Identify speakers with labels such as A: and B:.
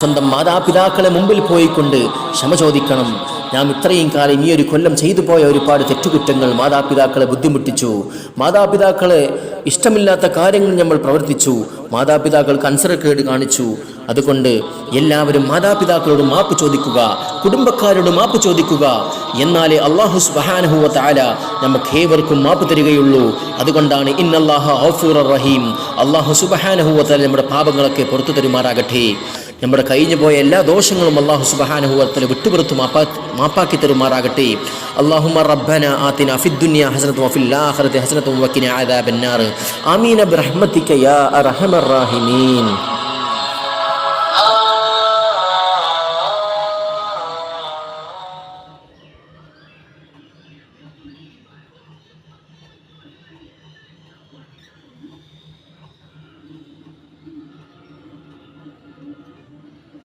A: സ്വന്തം മാതാപിതാക്കളെ മുമ്പിൽ പോയിക്കൊണ്ട് ക്ഷമ ചോദിക്കണം. നാം ഇത്രയും കാലം ഈ ഒരു കൊല്ലം ചെയ്തു പോയ ഒരുപാട് തെറ്റുകുറ്റങ്ങൾ മാതാപിതാക്കളെ ബുദ്ധിമുട്ടിച്ചു, മാതാപിതാക്കളെ ഇഷ്ടമില്ലാത്ത കാര്യങ്ങൾ നമ്മൾ പ്രവർത്തിച്ചു, മാതാപിതാക്കൾക്ക് അനുസരണക്കേട് കാണിച്ചു. അതുകൊണ്ട് എല്ലാവരും മാതാപിതാക്കളോട് മാപ്പ് ചോദിക്കുക, കുടുംബക്കാരോട് മാപ്പ് ചോദിക്കുക. എന്നാലേ അല്ലാഹു സുബ്ഹാനഹു വ തആല നമുക്ക് ഏവർക്കും മാപ്പ് തരികയുള്ളൂ. അതുകൊണ്ടാണ് ഇന്നല്ലാഹ ഗഫൂറുർ റഹീം. അല്ലാഹു സുബ്ഹാനഹു വ തആല നമ്മുടെ പാപങ്ങളൊക്കെ പുറത്തു തരുമാറാകട്ടെ. നമ്മുടെ കഴിഞ്ഞു പോയ എല്ലാ ദോഷങ്ങളും അല്ലാഹു സുബ്ഹാനഹു വ തആല വിട്ടുപുറത്തു മാപ്പാക്കി തരുമാറാകട്ടെ. അല്ലാഹുമ്മ റബ്ബന ആതിനാ ഫിദ്ദുനിയ ഹസനതൻ വഫിൽ ആഖിറതി ഹസനതൻ വഖിനാ അദാബന്നാർ. ആമീൻ ബിറഹ്മതിക യാ അർഹമർ റഹീമീൻ.